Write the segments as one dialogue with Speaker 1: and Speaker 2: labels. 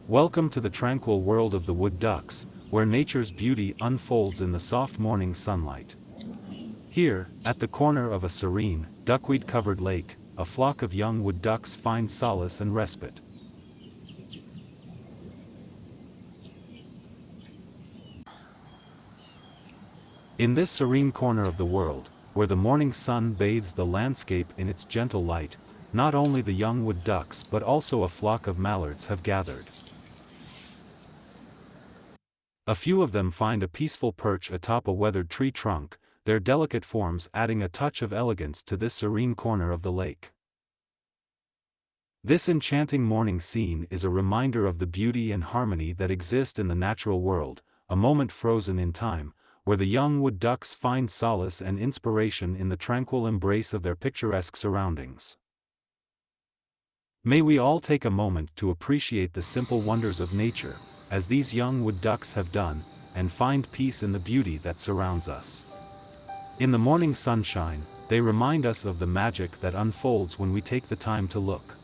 Speaker 1: Welcome to the tranquil world of the wood ducks, where nature's beauty unfolds in the soft morning sunlight. Here, at the corner of a serene, duckweed-covered lake, a flock of young wood ducks find solace and respite. In this serene corner of the world, where the morning sun bathes the landscape in its gentle light, not only the young wood ducks but also a flock of mallards have gathered. A few of them find a peaceful perch atop a weathered tree trunk, their delicate forms adding a touch of elegance to this serene corner of the lake. This enchanting morning scene is a reminder of the beauty and harmony that exist in the natural world, a moment frozen in time, where the young wood ducks find solace and inspiration in the tranquil embrace of their picturesque surroundings. May we all take a moment to appreciate the simple wonders of nature, as these young wood ducks have done, and find peace in the beauty that surrounds us. In the morning sunshine, they remind us of the magic that unfolds when we take the time to look.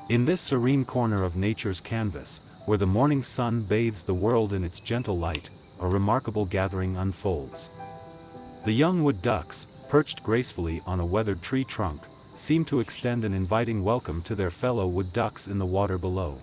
Speaker 1: In this serene corner of nature's canvas, where the morning sun bathes the world in its gentle light, a remarkable gathering unfolds. The young wood ducks, perched gracefully on a weathered tree trunk, seem to extend an inviting welcome to their fellow wood ducks in the water below.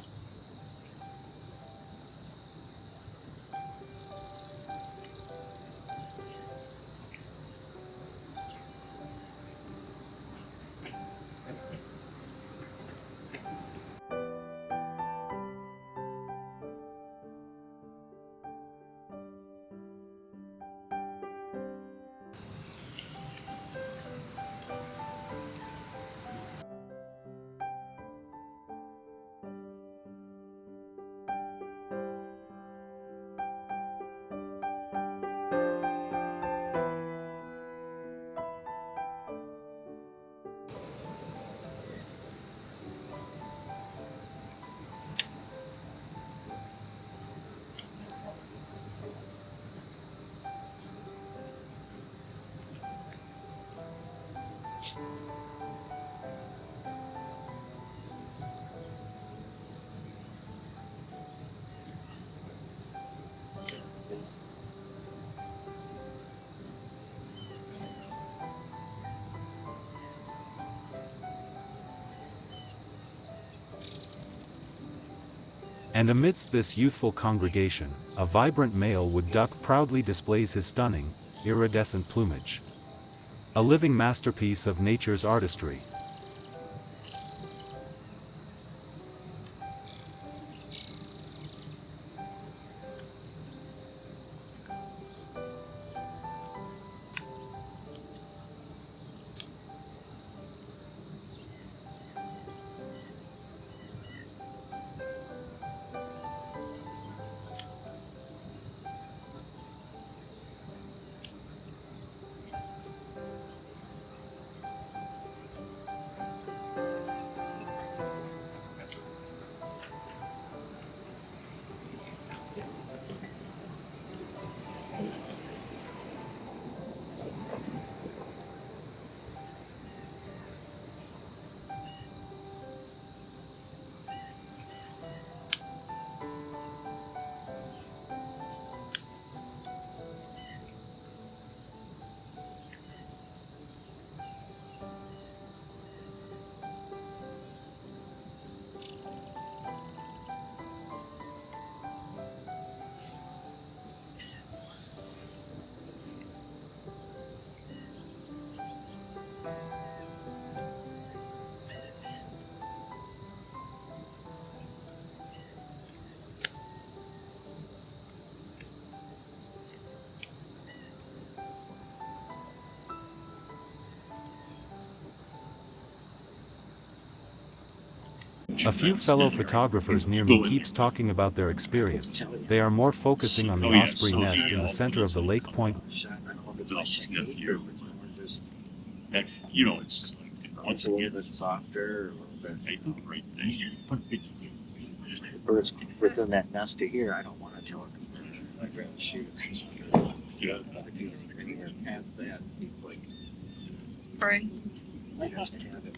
Speaker 1: And amidst this youthful congregation, a vibrant male wood duck proudly displays his stunning, iridescent plumage. A living masterpiece of nature's artistry. A few fellow photographers near me keeps talking about their experience. They are more focusing on the osprey nest in the center of the lake point.
Speaker 2: That's, it's like, once again, it's softer, right there.
Speaker 3: The birds within that nest to here, I don't want to tell them. I'd rather shoot.
Speaker 2: Yeah.
Speaker 3: Past that, seems like
Speaker 4: Right.
Speaker 3: I just have it.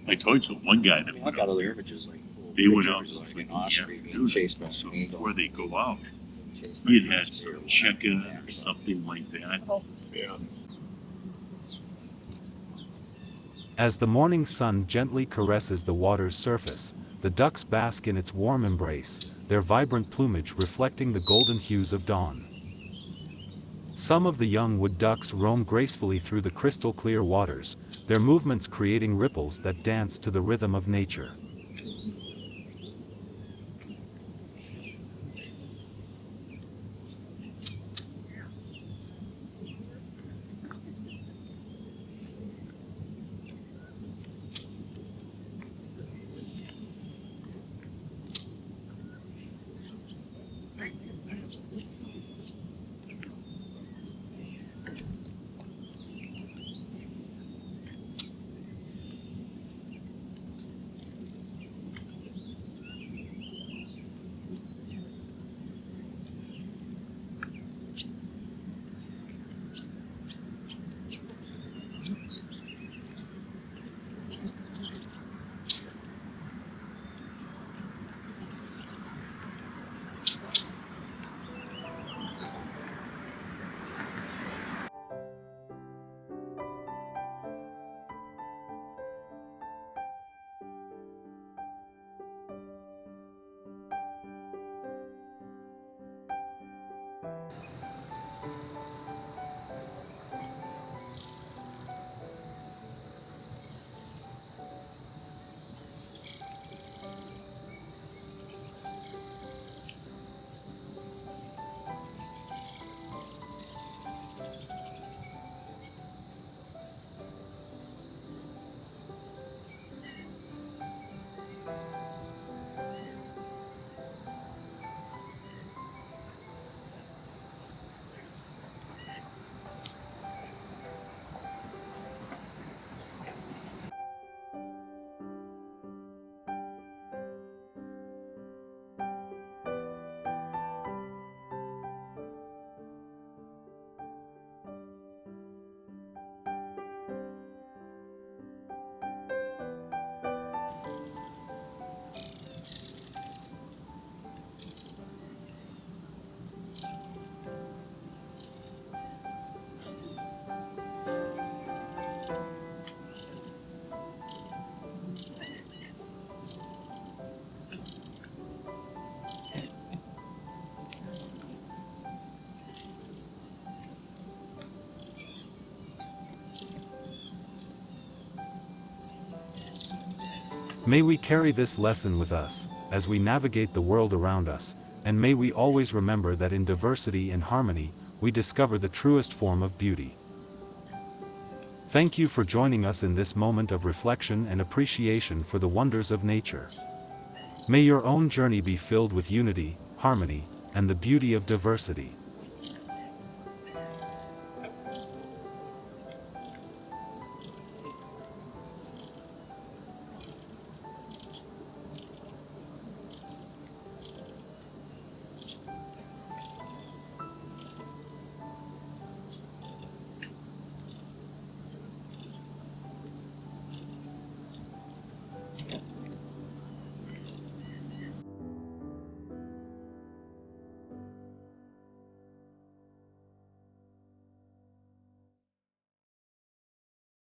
Speaker 2: I told you, one guy that
Speaker 3: I
Speaker 2: went
Speaker 3: got
Speaker 2: out
Speaker 3: other
Speaker 2: there,
Speaker 3: images like
Speaker 2: they went out
Speaker 3: pictures
Speaker 2: like
Speaker 3: like an osprey being chased by
Speaker 2: so
Speaker 3: an eagle.
Speaker 2: before they go out,
Speaker 3: Chased by
Speaker 2: he
Speaker 3: an
Speaker 2: had
Speaker 3: osprey
Speaker 2: some
Speaker 3: or
Speaker 2: chicken
Speaker 3: whatever.
Speaker 2: or something like that. Yeah.
Speaker 1: As the morning sun gently caresses the water's surface, the ducks bask in its warm embrace, their vibrant plumage reflecting the golden hues of dawn. Some of the young wood ducks roam gracefully through the crystal-clear waters, their movements creating ripples that dance to the rhythm of nature. May we carry this lesson with us, as we navigate the world around us, and may we always remember that in diversity and harmony, we discover the truest form of beauty. Thank you for joining us in this moment of reflection and appreciation for the wonders of nature. May your own journey be filled with unity, harmony, and the beauty of diversity.